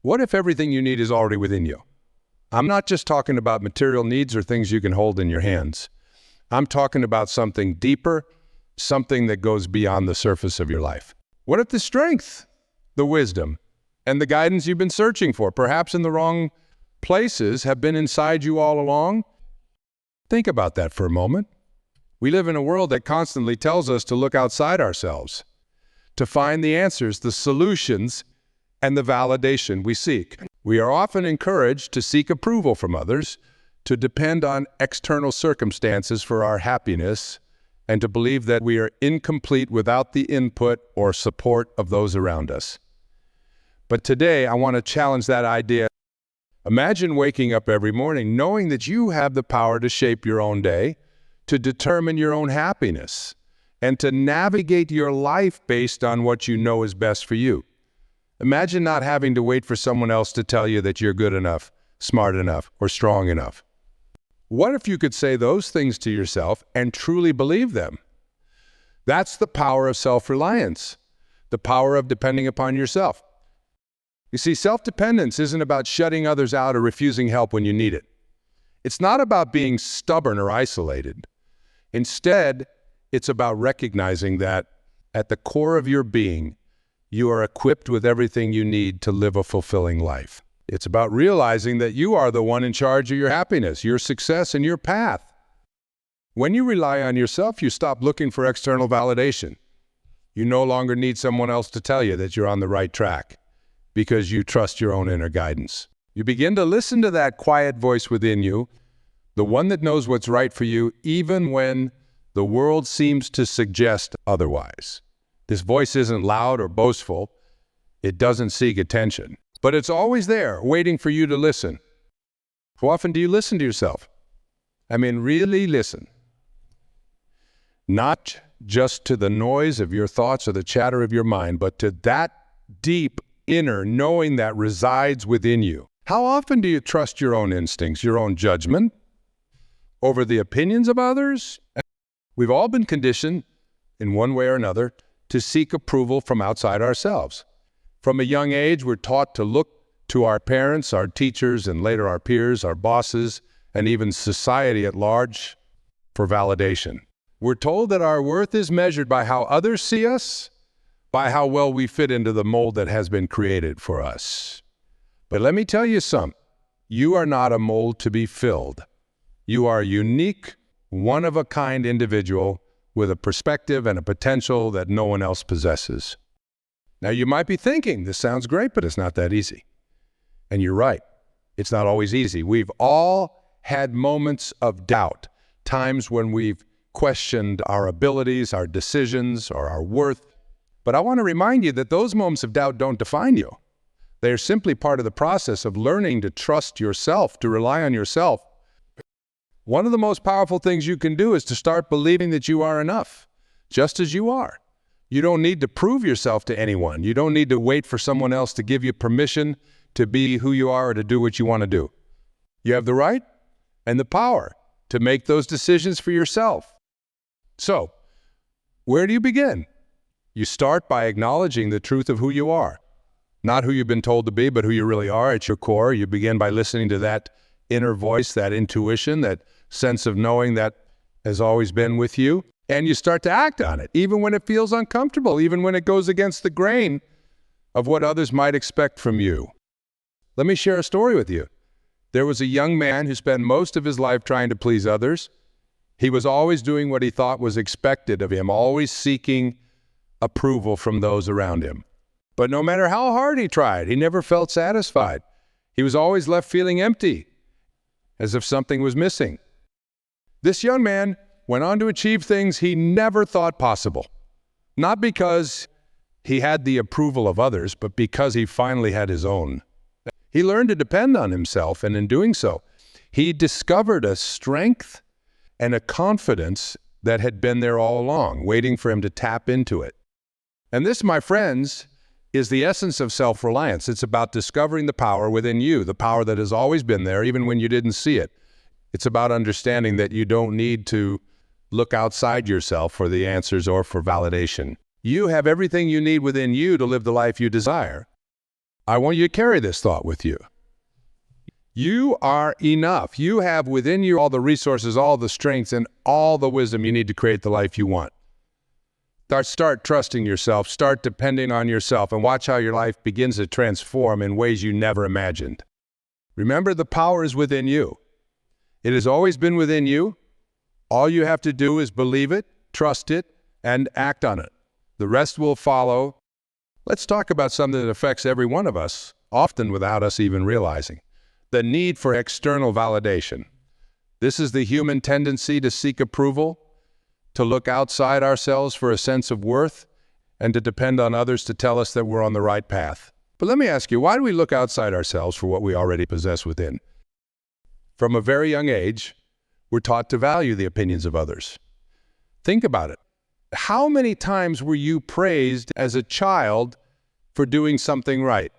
What if everything you need is already within you? I'm not just talking about material needs or things you can hold in your hands. I'm talking about something deeper, something that goes beyond the surface of your life. What if the strength, the wisdom, and the guidance you've been searching for, perhaps in the wrong places, have been inside you all along? Think about that for a moment. We live in a world that constantly tells us to look outside ourselves, to find the answers, the solutions, and the validation we seek. We are often encouraged to seek approval from others, to depend on external circumstances for our happiness, and to believe that we are incomplete without the input or support of those around us. But today, I want to challenge that idea. Imagine waking up every morning knowing that you have the power to shape your own day, to determine your own happiness, and to navigate your life based on what you know is best for you. Imagine not having to wait for someone else to tell you that you're good enough, smart enough, or strong enough. What if you could say those things to yourself and truly believe them? That's the power of self-reliance, the power of depending upon yourself. You see, self-dependence isn't about shutting others out or refusing help when you need it. It's not about being stubborn or isolated. Instead, it's about recognizing that at the core of your being, you are equipped with everything you need to live a fulfilling life. It's about realizing that you are the one in charge of your happiness, your success, and your path. When you rely on yourself, you stop looking for external validation. You no longer need someone else to tell you that you're on the right track, because you trust your own inner guidance. You begin to listen to that quiet voice within you, the one that knows what's right for you, even when the world seems to suggest otherwise. This voice isn't loud or boastful. It doesn't seek attention. But it's always there, waiting for you to listen. How often do you listen to yourself? I mean, really listen. Not just to the noise of your thoughts or the chatter of your mind, but to that deep inner knowing that resides within you. How often do you trust your own instincts, your own judgment, over the opinions of others? We've all been conditioned, in one way or another, to seek approval from outside ourselves. From a young age, we're taught to look to our parents, our teachers, and later our peers, our bosses, and even society at large for validation. We're told that our worth is measured by how others see us, by how well we fit into the mold that has been created for us. But let me tell you something. You are not a mold to be filled. You are a unique, one-of-a-kind individual with a perspective and a potential that no one else possesses. Now, you might be thinking, this sounds great, but it's not that easy. And you're right. It's not always easy. We've all had moments of doubt, times when we've questioned our abilities, our decisions, or our worth. But I want to remind you that those moments of doubt don't define you. They're simply part of the process of learning to trust yourself, to rely on yourself. One of the most powerful things you can do is to start believing that you are enough, just as you are. You don't need to prove yourself to anyone. You don't need to wait for someone else to give you permission to be who you are or to do what you want to do. You have the right and the power to make those decisions for yourself. So, where do you begin? You start by acknowledging the truth of who you are. Not who you've been told to be, but who you really are at your core. You begin by listening to that inner voice, that intuition, that sense of knowing that has always been with you. And you start to act on it, even when it feels uncomfortable, even when it goes against the grain of what others might expect from you. Let me share a story with you. There was a young man who spent most of his life trying to please others. He was always doing what he thought was expected of him, always seeking approval from those around him. But no matter how hard he tried, he never felt satisfied. He was always left feeling empty, as if something was missing. This young man went on to achieve things he never thought possible, not because he had the approval of others, but because he finally had his own. He learned to depend on himself, and in doing so, he discovered a strength and a confidence that had been there all along, waiting for him to tap into it. And this, my friends, is the essence of self-reliance. It's about discovering the power within you, the power that has always been there, even when you didn't see it. It's about understanding that you don't need to look outside yourself for the answers or for validation. You have everything you need within you to live the life you desire. I want you to carry this thought with you. You are enough. You have within you all the resources, all the strengths, and all the wisdom you need to create the life you want. Start trusting yourself, start depending on yourself, and watch how your life begins to transform in ways you never imagined. Remember, the power is within you. It has always been within you. All you have to do is believe it, trust it, and act on it. The rest will follow. Let's talk about something that affects every one of us, often without us even realizing. The need for external validation. This is the human tendency to seek approval, to look outside ourselves for a sense of worth, and to depend on others to tell us that we're on the right path. But let me ask you, why do we look outside ourselves for what we already possess within? From a very young age, we're taught to value the opinions of others. Think about it. How many times were you praised as a child for doing something right?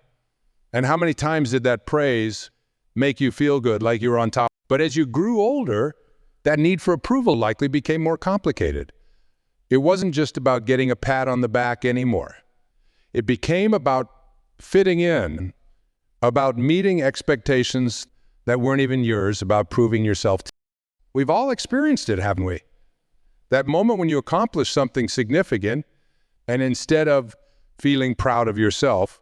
And how many times did that praise make you feel good, like you were on top? But as you grew older, that need for approval likely became more complicated. It wasn't just about getting a pat on the back anymore. It became about fitting in, about meeting expectations that weren't even yours, about proving yourself. We've all experienced it, haven't we? That moment when you accomplish something significant, and instead of feeling proud of yourself,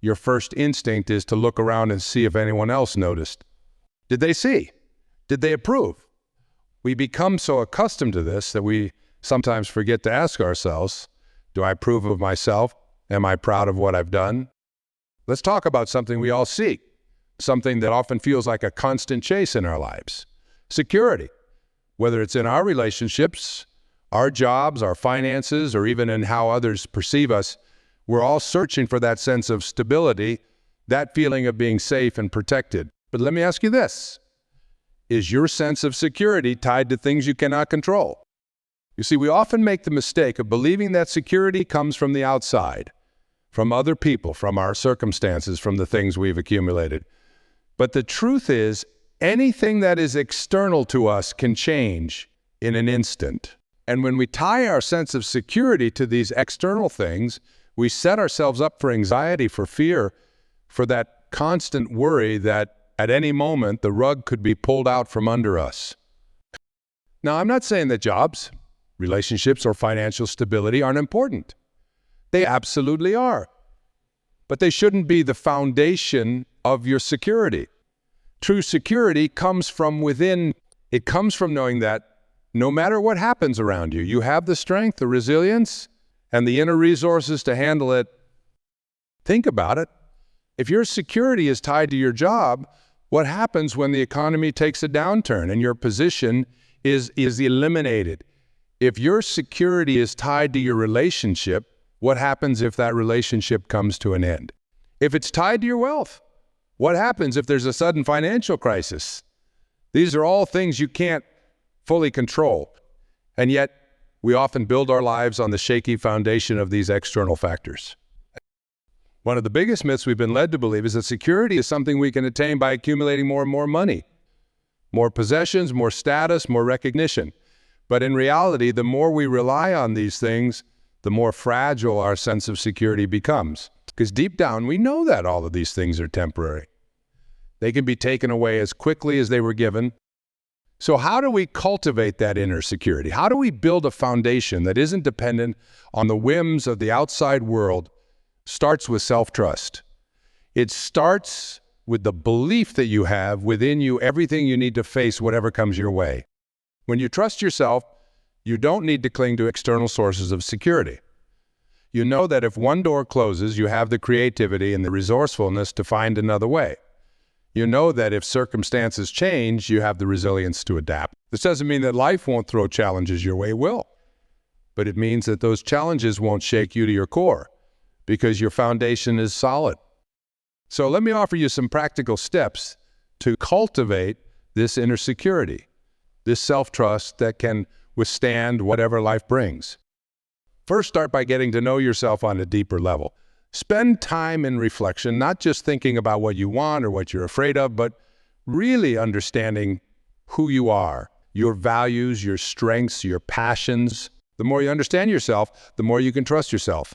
your first instinct is to look around and see if anyone else noticed. Did they see? Did they approve? We become so accustomed to this that we sometimes forget to ask ourselves, do I approve of myself? Am I proud of what I've done? Let's talk about something we all seek, something that often feels like a constant chase in our lives. Security, whether it's in our relationships, our jobs, our finances, or even in how others perceive us. We're all searching for that sense of stability, that feeling of being safe and protected. But let me ask you this. Is your sense of security tied to things you cannot control? You see, we often make the mistake of believing that security comes from the outside, from other people, from our circumstances, from the things we've accumulated. But the truth is, anything that is external to us can change in an instant. And when we tie our sense of security to these external things, we set ourselves up for anxiety, for fear, for that constant worry that at any moment, the rug could be pulled out from under us. Now, I'm not saying that jobs, relationships, or financial stability aren't important. They absolutely are. But they shouldn't be the foundation of your security. True security comes from within. It comes from knowing that no matter what happens around you, you have the strength, the resilience, and the inner resources to handle it. Think about it. If your security is tied to your job, what happens when the economy takes a downturn and your position is eliminated? If your security is tied to your relationship, what happens if that relationship comes to an end? If it's tied to your wealth, what happens if there's a sudden financial crisis? These are all things you can't fully control, and yet we often build our lives on the shaky foundation of these external factors. One of the biggest myths we've been led to believe is that security is something we can attain by accumulating more and more money, more possessions, more status, more recognition. But in reality, the more we rely on these things, the more fragile our sense of security becomes. Because deep down, we know that all of these things are temporary. They can be taken away as quickly as they were given. So how do we cultivate that inner security? How do we build a foundation that isn't dependent on the whims of the outside world? Starts with self-trust. It starts with the belief that you have within you everything you need to face whatever comes your way. When you trust yourself, you don't need to cling to external sources of security. You know that if one door closes, you have the creativity and the resourcefulness to find another way. You know that if circumstances change, you have the resilience to adapt. This doesn't mean that life won't throw challenges your way, it will. But it means that those challenges won't shake you to your core, because your foundation is solid. So let me offer you some practical steps to cultivate this inner security, this self-trust that can withstand whatever life brings. First, start by getting to know yourself on a deeper level. Spend time in reflection, not just thinking about what you want or what you're afraid of, but really understanding who you are, your values, your strengths, your passions. The more you understand yourself, the more you can trust yourself.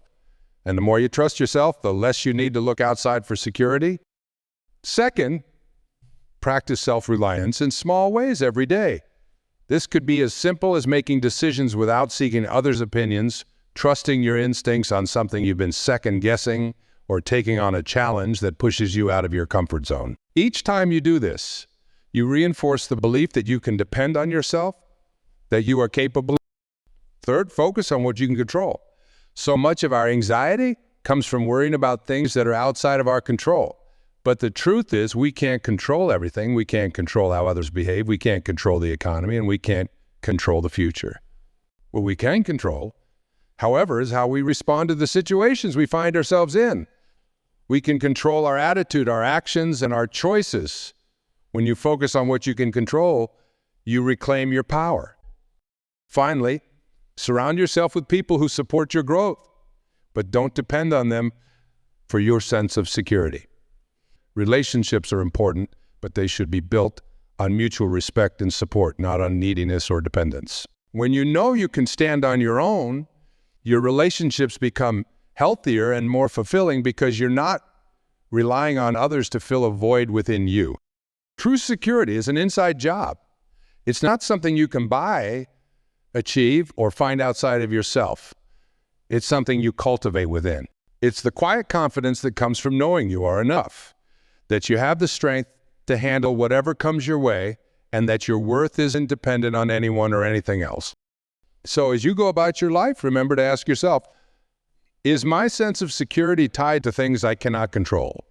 And the more you trust yourself, the less you need to look outside for security. Second, practice self-reliance in small ways every day. This could be as simple as making decisions without seeking others' opinions, trusting your instincts on something you've been second-guessing, or taking on a challenge that pushes you out of your comfort zone. Each time you do this, you reinforce the belief that you can depend on yourself, that you are capable. Third, focus on what you can control. So much of our anxiety comes from worrying about things that are outside of our control. But the truth is, we can't control everything. We can't control how others behave. We can't control the economy, and we can't control the future. What we can control, however, is how we respond to the situations we find ourselves in. We can control our attitude, our actions, and our choices. When you focus on what you can control, you reclaim your power. Finally, surround yourself with people who support your growth, but don't depend on them for your sense of security. Relationships are important, but they should be built on mutual respect and support, not on neediness or dependence. When you know you can stand on your own, your relationships become healthier and more fulfilling because you're not relying on others to fill a void within you. True security is an inside job. It's not something you can buy, achieve, or find outside of yourself. It's something you cultivate within. It's the quiet confidence that comes from knowing you are enough, that you have the strength to handle whatever comes your way, and that your worth isn't dependent on anyone or anything else. So as you go about your life, remember to ask yourself, is my sense of security tied to things I cannot control?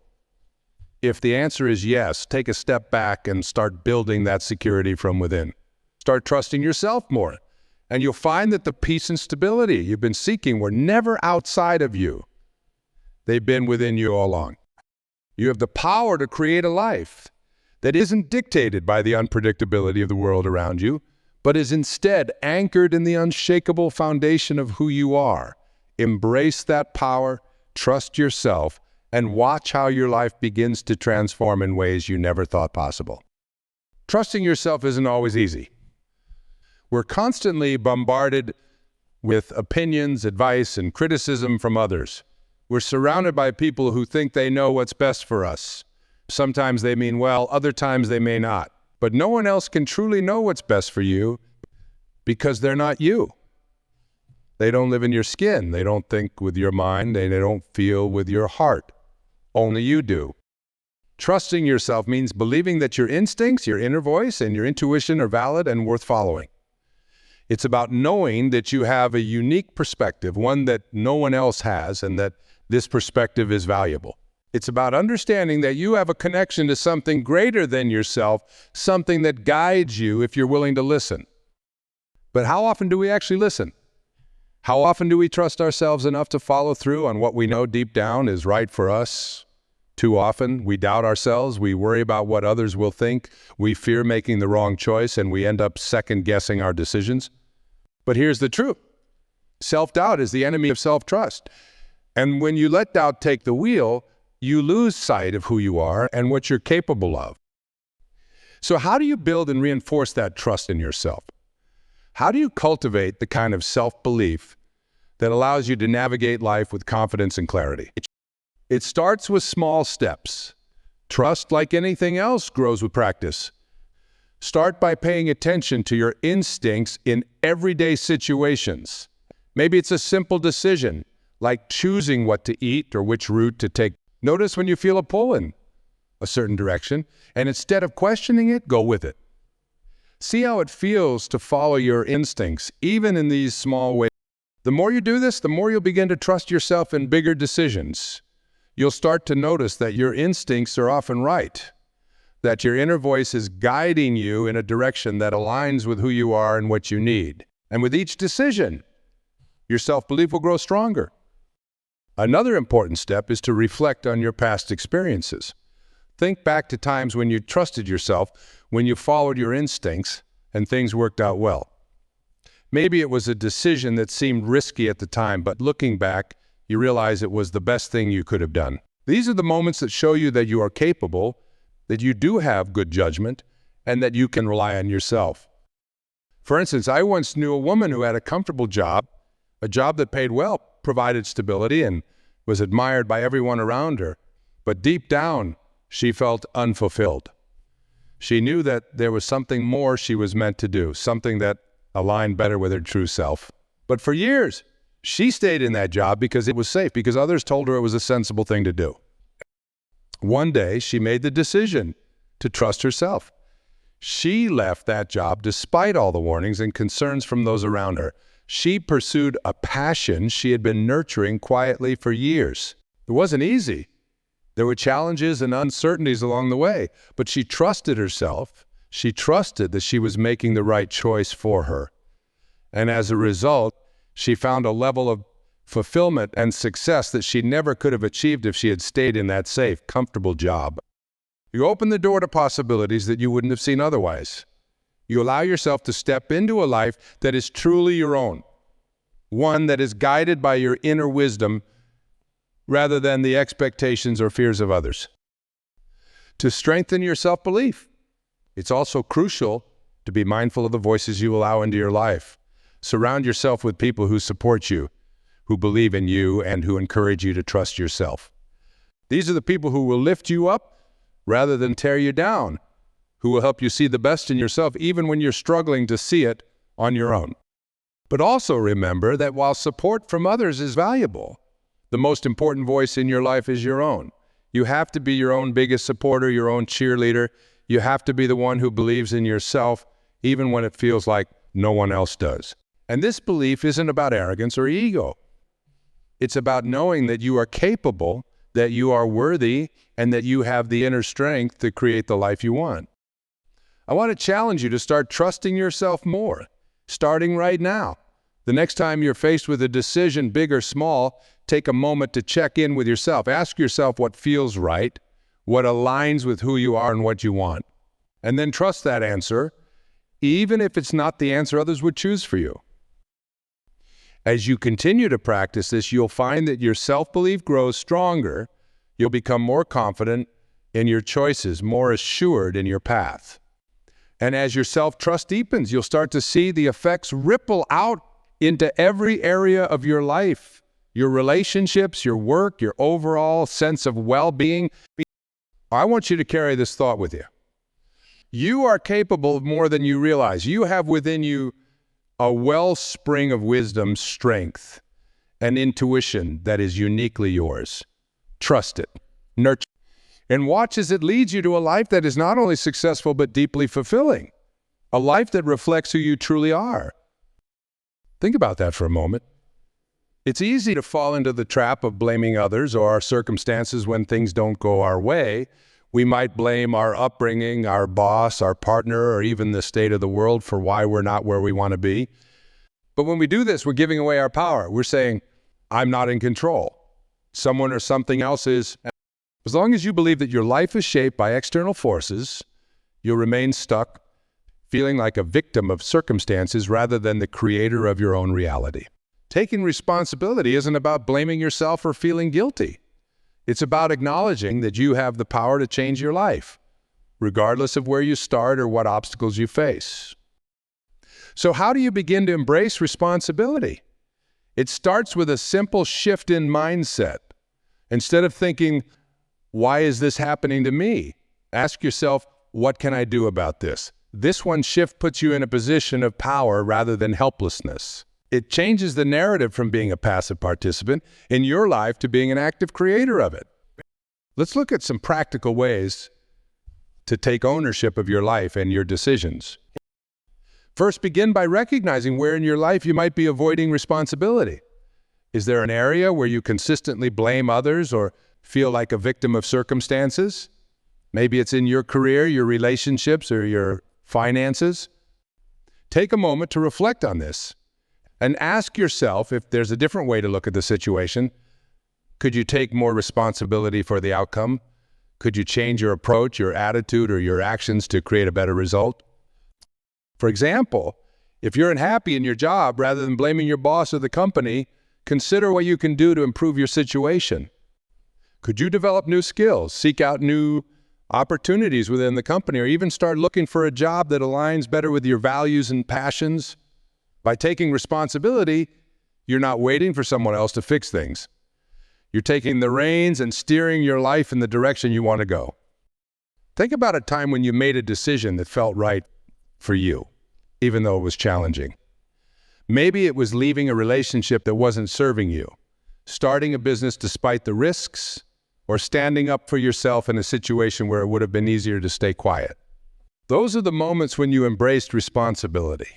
If the answer is yes, take a step back and start building that security from within. Start trusting yourself more, and you'll find that the peace and stability you've been seeking were never outside of you. They've been within you all along. You have the power to create a life that isn't dictated by the unpredictability of the world around you, but is instead anchored in the unshakable foundation of who you are. Embrace that power, trust yourself, and watch how your life begins to transform in ways you never thought possible. Trusting yourself isn't always easy. We're constantly bombarded with opinions, advice, and criticism from others. We're surrounded by people who think they know what's best for us. Sometimes they mean well, other times they may not. But no one else can truly know what's best for you because they're not you. They don't live in your skin. They don't think with your mind. They don't feel with your heart. Only you do. Trusting yourself means believing that your instincts, your inner voice, and your intuition are valid and worth following. It's about knowing that you have a unique perspective, one that no one else has, and that this perspective is valuable. It's about understanding that you have a connection to something greater than yourself, something that guides you if you're willing to listen. But how often do we actually listen? How often do we trust ourselves enough to follow through on what we know deep down is right for us? Too often, we doubt ourselves, we worry about what others will think, we fear making the wrong choice, and we end up second-guessing our decisions. But here's the truth. Self-doubt is the enemy of self-trust. And when you let doubt take the wheel, you lose sight of who you are and what you're capable of. So how do you build and reinforce that trust in yourself? How do you cultivate the kind of self-belief that allows you to navigate life with confidence and clarity? It starts with small steps. Trust, like anything else, grows with practice. Start by paying attention to your instincts in everyday situations. Maybe it's a simple decision, like choosing what to eat or which route to take. Notice when you feel a pull in a certain direction, and instead of questioning it, go with it. See how it feels to follow your instincts, even in these small ways. The more you do this, the more you'll begin to trust yourself in bigger decisions. You'll start to notice that your instincts are often right, that your inner voice is guiding you in a direction that aligns with who you are and what you need. And with each decision, your self-belief will grow stronger. Another important step is to reflect on your past experiences. Think back to times when you trusted yourself, when you followed your instincts, and things worked out well. Maybe it was a decision that seemed risky at the time, but looking back, you realize it was the best thing you could have done. These are the moments that show you that you are capable, that you do have good judgment, and that you can rely on yourself. For instance, I once knew a woman who had a comfortable job, a job that paid well, provided stability, and was admired by everyone around her, but deep down, she felt unfulfilled. She knew that there was something more she was meant to do, something that aligned better with her true self. But for years, she stayed in that job because it was safe, because others told her it was a sensible thing to do. One day, she made the decision to trust herself. She left that job despite all the warnings and concerns from those around her. She pursued a passion she had been nurturing quietly for years. It wasn't easy. There were challenges and uncertainties along the way, but she trusted herself. She trusted that she was making the right choice for her. And as a result, she found a level of fulfillment and success that she never could have achieved if she had stayed in that safe, comfortable job. You open the door to possibilities that you wouldn't have seen otherwise. You allow yourself to step into a life that is truly your own, one that is guided by your inner wisdom rather than the expectations or fears of others. To strengthen your self-belief, it's also crucial to be mindful of the voices you allow into your life. Surround yourself with people who support you, who believe in you, and who encourage you to trust yourself. These are the people who will lift you up rather than tear you down, who will help you see the best in yourself even when you're struggling to see it on your own. But also remember that while support from others is valuable, the most important voice in your life is your own. You have to be your own biggest supporter, your own cheerleader. You have to be the one who believes in yourself, even when it feels like no one else does. And this belief isn't about arrogance or ego. It's about knowing that you are capable, that you are worthy, and that you have the inner strength to create the life you want. I want to challenge you to start trusting yourself more, starting right now. The next time you're faced with a decision, big or small, take a moment to check in with yourself. Ask yourself what feels right, what aligns with who you are and what you want. And then trust that answer, even if it's not the answer others would choose for you. As you continue to practice this, you'll find that your self-belief grows stronger. You'll become more confident in your choices, more assured in your path. And as your self-trust deepens, you'll start to see the effects ripple out into every area of your life, your relationships, your work, your overall sense of well-being. I want you to carry this thought with you. You are capable of more than you realize. You have within you a wellspring of wisdom, strength, and intuition that is uniquely yours. Trust it, nurture it, and watch as it leads you to a life that is not only successful but deeply fulfilling, a life that reflects who you truly are. Think about that for a moment. It's easy to fall into the trap of blaming others or our circumstances when things don't go our way. We might blame our upbringing, our boss, our partner, or even the state of the world for why we're not where we want to be. But when we do this, we're giving away our power. We're saying, I'm not in control. Someone or something else is. As long as you believe that your life is shaped by external forces, you'll remain stuck, feeling like a victim of circumstances rather than the creator of your own reality. Taking responsibility isn't about blaming yourself or feeling guilty. It's about acknowledging that you have the power to change your life, regardless of where you start or what obstacles you face. So how do you begin to embrace responsibility? It starts with a simple shift in mindset. Instead of thinking, why is this happening to me? Ask yourself, what can I do about this? This one shift puts you in a position of power rather than helplessness. It changes the narrative from being a passive participant in your life to being an active creator of it. Let's look at some practical ways to take ownership of your life and your decisions. First, begin by recognizing where in your life you might be avoiding responsibility. Is there an area where you consistently blame others or feel like a victim of circumstances? Maybe it's in your career, your relationships, or your finances. Take a moment to reflect on this. And ask yourself if there's a different way to look at the situation. Could you take more responsibility for the outcome? Could you change your approach, your attitude, or your actions to create a better result? For example, if you're unhappy in your job, rather than blaming your boss or the company, consider what you can do to improve your situation. Could you develop new skills, seek out new opportunities within the company, or even start looking for a job that aligns better with your values and passions? By taking responsibility, you're not waiting for someone else to fix things. You're taking the reins and steering your life in the direction you want to go. Think about a time when you made a decision that felt right for you, even though it was challenging. Maybe it was leaving a relationship that wasn't serving you, starting a business despite the risks, or standing up for yourself in a situation where it would have been easier to stay quiet. Those are the moments when you embraced responsibility,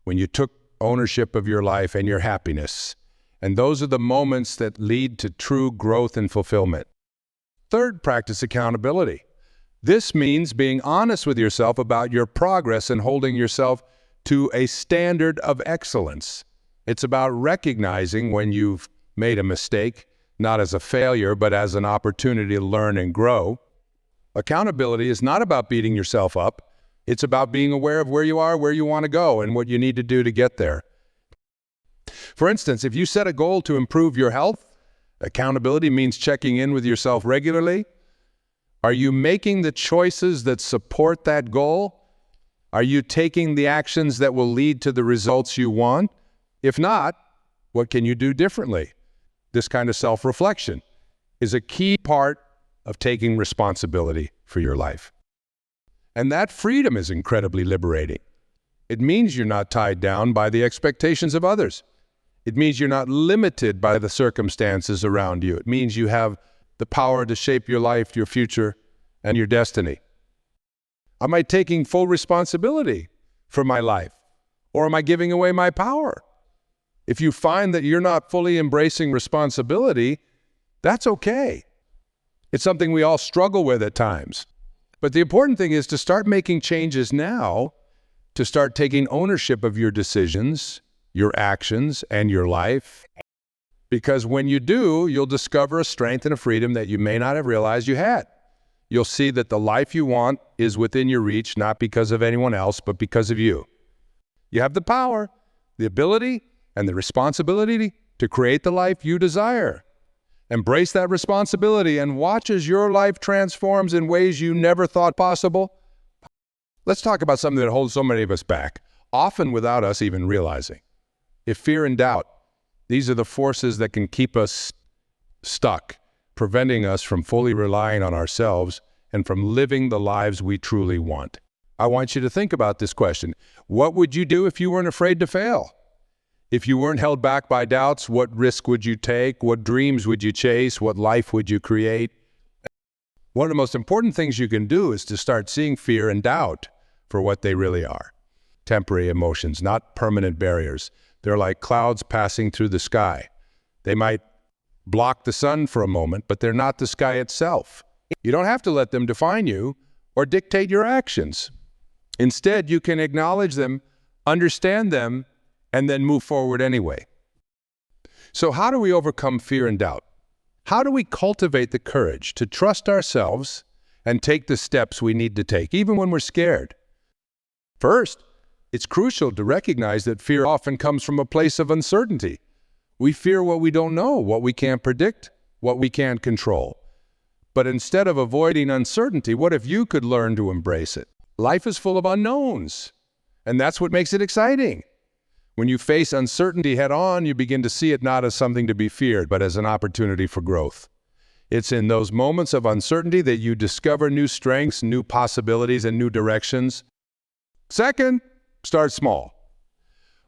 when you took ownership of your life and your happiness. And those are the moments that lead to true growth and fulfillment. Third, practice accountability. This means being honest with yourself about your progress and holding yourself to a standard of excellence. It's about recognizing when you've made a mistake, not as a failure, but as an opportunity to learn and grow. Accountability is not about beating yourself up. It's about being aware of where you are, where you want to go, and what you need to do to get there. For instance, if you set a goal to improve your health, accountability means checking in with yourself regularly. Are you making the choices that support that goal? Are you taking the actions that will lead to the results you want? If not, what can you do differently? This kind of self-reflection is a key part of taking responsibility for your life. And that freedom is incredibly liberating. It means you're not tied down by the expectations of others. It means you're not limited by the circumstances around you. It means you have the power to shape your life, your future, and your destiny. Am I taking full responsibility for my life? Or am I giving away my power? If you find that you're not fully embracing responsibility, that's okay. It's something we all struggle with at times. But the important thing is to start making changes now, to start taking ownership of your decisions, your actions, and your life. Because when you do, you'll discover a strength and a freedom that you may not have realized you had. You'll see that the life you want is within your reach, not because of anyone else, but because of you. You have the power, the ability, and the responsibility to create the life you desire. Embrace that responsibility and watch as your life transforms in ways you never thought possible. Let's talk about something that holds so many of us back, often without us even realizing. If fear and doubt, these are the forces that can keep us stuck, preventing us from fully relying on ourselves and from living the lives we truly want. I want you to think about this question. What would you do if you weren't afraid to fail? If you weren't held back by doubts, what risk would you take? What dreams would you chase? What life would you create? One of the most important things you can do is to start seeing fear and doubt for what they really are. Temporary emotions, not permanent barriers. They're like clouds passing through the sky. They might block the sun for a moment, but they're not the sky itself. You don't have to let them define you or dictate your actions. Instead, you can acknowledge them, understand them, and then move forward anyway. So how do we overcome fear and doubt? How do we cultivate the courage to trust ourselves and take the steps we need to take, even when we're scared? First, it's crucial to recognize that fear often comes from a place of uncertainty. We fear what we don't know, what we can't predict, what we can't control. But instead of avoiding uncertainty, what if you could learn to embrace it? Life is full of unknowns, and that's what makes it exciting. When you face uncertainty head-on, you begin to see it not as something to be feared, but as an opportunity for growth. It's in those moments of uncertainty that you discover new strengths, new possibilities, and new directions. Second, start small.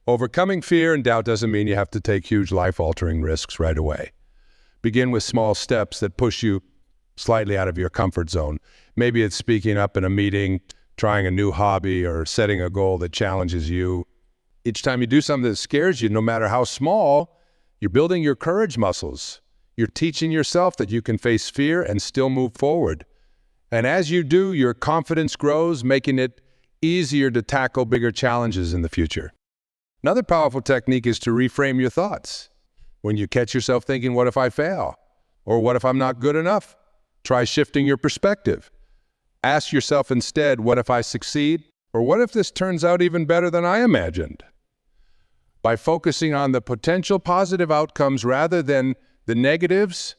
Overcoming fear and doubt doesn't mean you have to take huge life-altering risks right away. Begin with small steps that push you slightly out of your comfort zone. Maybe it's speaking up in a meeting, trying a new hobby, or setting a goal that challenges you. Each time you do something that scares you, no matter how small, you're building your courage muscles. You're teaching yourself that you can face fear and still move forward. And as you do, your confidence grows, making it easier to tackle bigger challenges in the future. Another powerful technique is to reframe your thoughts. When you catch yourself thinking, what if I fail? Or what if I'm not good enough? Try shifting your perspective. Ask yourself instead, what if I succeed? Or what if this turns out even better than I imagined? By focusing on the potential positive outcomes rather than the negatives,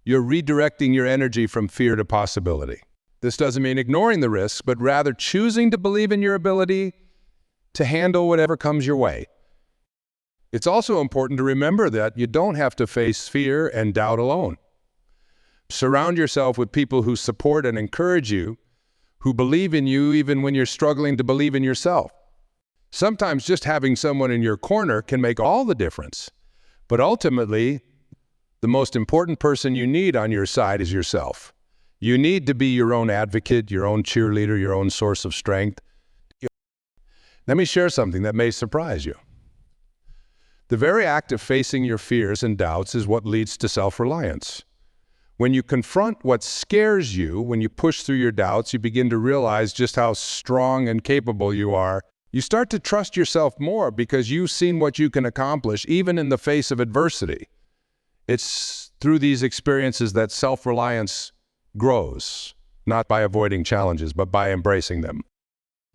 you're redirecting your energy from fear to possibility. This doesn't mean ignoring the risks, but rather choosing to believe in your ability to handle whatever comes your way. It's also important to remember that you don't have to face fear and doubt alone. Surround yourself with people who support and encourage you, who believe in you even when you're struggling to believe in yourself. Sometimes just having someone in your corner can make all the difference. But ultimately, the most important person you need on your side is yourself. You need to be your own advocate, your own cheerleader, your own source of strength. Let me share something that may surprise you. The very act of facing your fears and doubts is what leads to self-reliance. When you confront what scares you, when you push through your doubts, you begin to realize just how strong and capable you are. You start to trust yourself more because you've seen what you can accomplish, even in the face of adversity. It's through these experiences that self-reliance grows, not by avoiding challenges, but by embracing them.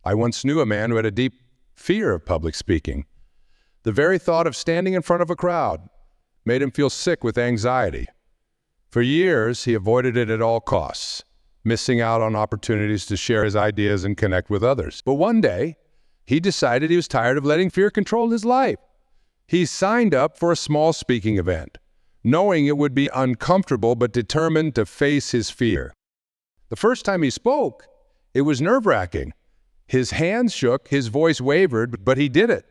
I once knew a man who had a deep fear of public speaking. The very thought of standing in front of a crowd made him feel sick with anxiety. For years, he avoided it at all costs, missing out on opportunities to share his ideas and connect with others. But one day, he decided he was tired of letting fear control his life. He signed up for a small speaking event, knowing it would be uncomfortable but determined to face his fear. The first time he spoke, it was nerve-wracking. His hands shook, his voice wavered, but he did it.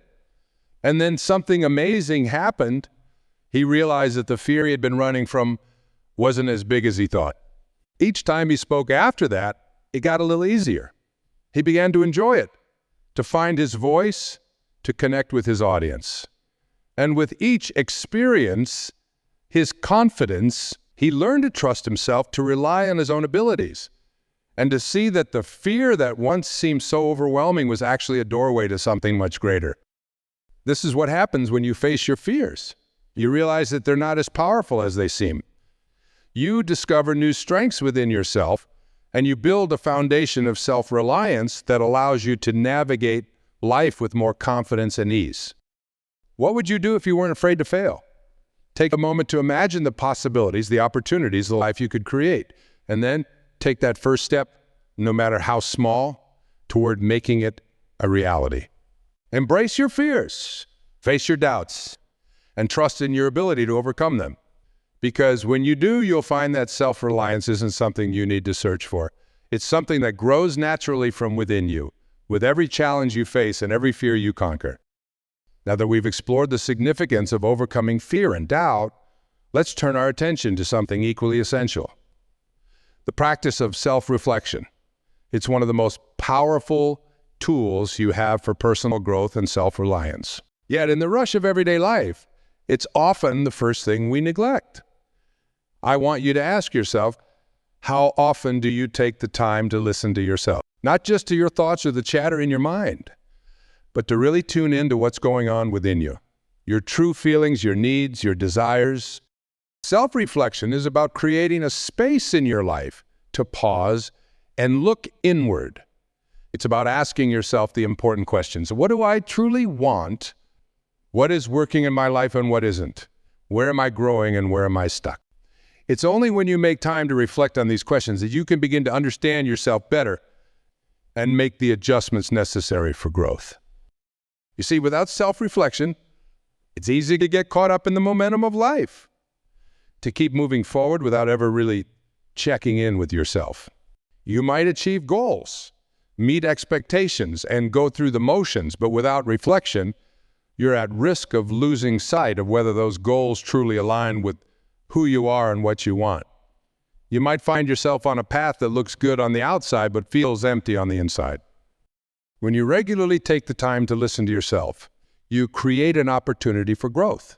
And then something amazing happened. He realized that the fear he had been running from wasn't as big as he thought. Each time he spoke after that, it got a little easier. He began to enjoy it, to find his voice, to connect with his audience. And with each experience, his confidence, he learned to trust himself, to rely on his own abilities, and to see that the fear that once seemed so overwhelming was actually a doorway to something much greater. This is what happens when you face your fears. You realize that they're not as powerful as they seem. You discover new strengths within yourself, and you build a foundation of self-reliance that allows you to navigate life with more confidence and ease. What would you do if you weren't afraid to fail? Take a moment to imagine the possibilities, the opportunities, the life you could create, and then take that first step, no matter how small, toward making it a reality. Embrace your fears, face your doubts, and trust in your ability to overcome them. Because when you do, you'll find that self-reliance isn't something you need to search for. It's something that grows naturally from within you, with every challenge you face and every fear you conquer. Now that we've explored the significance of overcoming fear and doubt, let's turn our attention to something equally essential: the practice of self-reflection. It's one of the most powerful tools you have for personal growth and self-reliance. Yet in the rush of everyday life, it's often the first thing we neglect. I want you to ask yourself, how often do you take the time to listen to yourself? Not just to your thoughts or the chatter in your mind, but to really tune into what's going on within you, your true feelings, your needs, your desires. Self-reflection is about creating a space in your life to pause and look inward. It's about asking yourself the important questions. What do I truly want? What is working in my life and what isn't? Where am I growing and where am I stuck? It's only when you make time to reflect on these questions that you can begin to understand yourself better and make the adjustments necessary for growth. You see, without self-reflection, it's easy to get caught up in the momentum of life, to keep moving forward without ever really checking in with yourself. You might achieve goals, meet expectations, and go through the motions, but without reflection, you're at risk of losing sight of whether those goals truly align with who you are and what you want. You might find yourself on a path that looks good on the outside but feels empty on the inside. When you regularly take the time to listen to yourself, you create an opportunity for growth.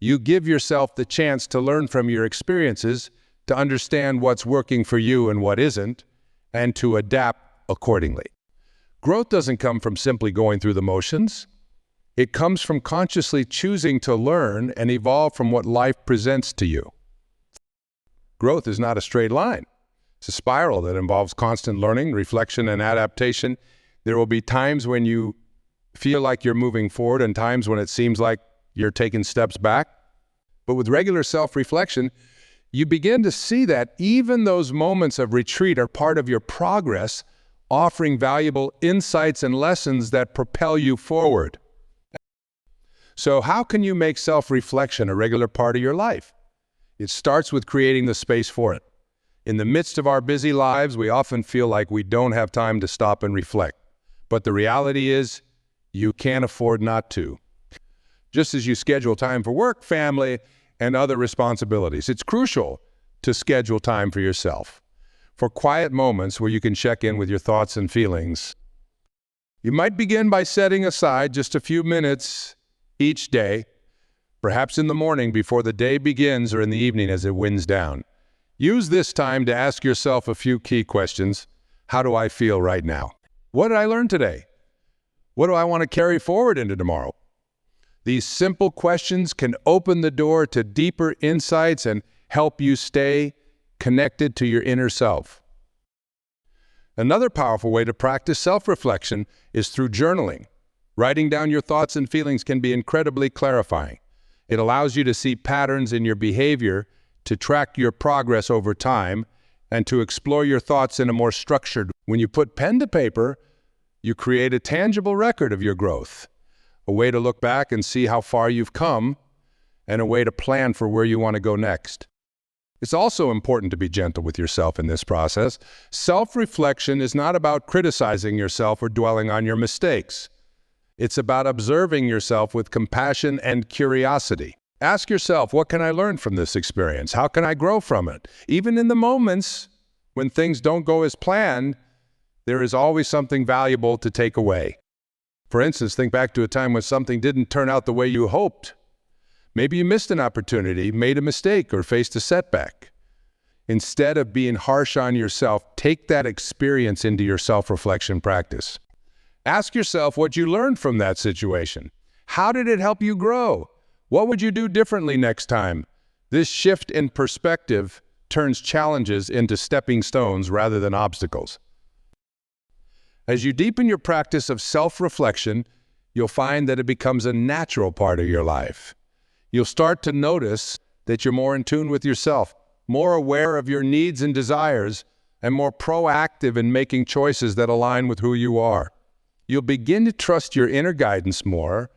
You give yourself the chance to learn from your experiences, to understand what's working for you and what isn't, and to adapt accordingly. Growth doesn't come from simply going through the motions. It comes from consciously choosing to learn and evolve from what life presents to you. Growth is not a straight line. It's a spiral that involves constant learning, reflection, and adaptation. There will be times when you feel like you're moving forward and times when it seems like you're taking steps back. But with regular self-reflection, you begin to see that even those moments of retreat are part of your progress, offering valuable insights and lessons that propel you forward. So how can you make self-reflection a regular part of your life? It starts with creating the space for it. In the midst of our busy lives, we often feel like we don't have time to stop and reflect. But the reality is, you can't afford not to. Just as you schedule time for work, family, and other responsibilities, it's crucial to schedule time for yourself, for quiet moments where you can check in with your thoughts and feelings. You might begin by setting aside just a few minutes each day, perhaps in the morning before the day begins or in the evening as it winds down. Use this time to ask yourself a few key questions. How do I feel right now? What did I learn today? What do I want to carry forward into tomorrow? These simple questions can open the door to deeper insights and help you stay connected to your inner self. Another powerful way to practice self-reflection is through journaling. Writing down your thoughts and feelings can be incredibly clarifying. It allows you to see patterns in your behavior, to track your progress over time, and to explore your thoughts in a more structured way. When you put pen to paper, you create a tangible record of your growth, a way to look back and see how far you've come, and a way to plan for where you want to go next. It's also important to be gentle with yourself in this process. Self-reflection is not about criticizing yourself or dwelling on your mistakes. It's about observing yourself with compassion and curiosity. Ask yourself, what can I learn from this experience? How can I grow from it? Even in the moments when things don't go as planned, there is always something valuable to take away. For instance, think back to a time when something didn't turn out the way you hoped. Maybe you missed an opportunity, made a mistake, or faced a setback. Instead of being harsh on yourself, take that experience into your self-reflection practice. Ask yourself what you learned from that situation. How did it help you grow? What would you do differently next time? This shift in perspective turns challenges into stepping stones rather than obstacles. As you deepen your practice of self-reflection, you'll find that it becomes a natural part of your life. You'll start to notice that you're more in tune with yourself, more aware of your needs and desires, and more proactive in making choices that align with who you are. You'll begin to trust your inner guidance more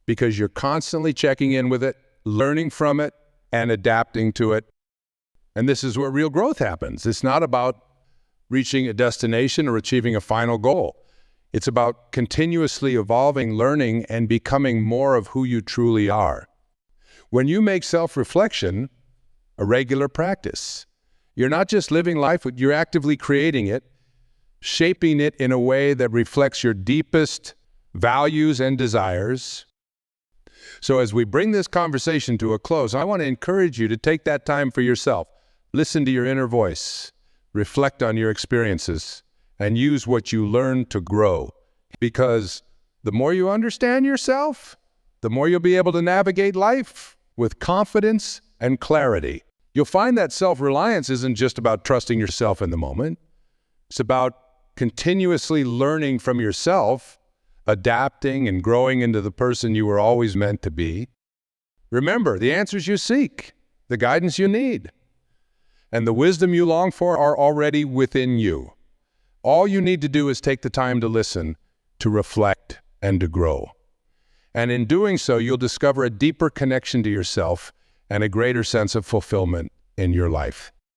because you're constantly checking in with it, learning from it, and adapting to it. And this is where real growth happens. It's not about reaching a destination or achieving a final goal. It's about continuously evolving, learning, and becoming more of who you truly are. When you make self-reflection a regular practice, you're not just living life, but you're actively creating it, shaping it in a way that reflects your deepest values and desires. So as we bring this conversation to a close, I want to encourage you to take that time for yourself. Listen to your inner voice, reflect on your experiences, and use what you learn to grow. Because the more you understand yourself, the more you'll be able to navigate life with confidence and clarity. You'll find that self-reliance isn't just about trusting yourself in the moment. It's about continuously learning from yourself, adapting and growing into the person you were always meant to be. Remember, the answers you seek, the guidance you need, and the wisdom you long for are already within you. All you need to do is take the time to listen, to reflect, and to grow. And in doing so, you'll discover a deeper connection to yourself and a greater sense of fulfillment in your life.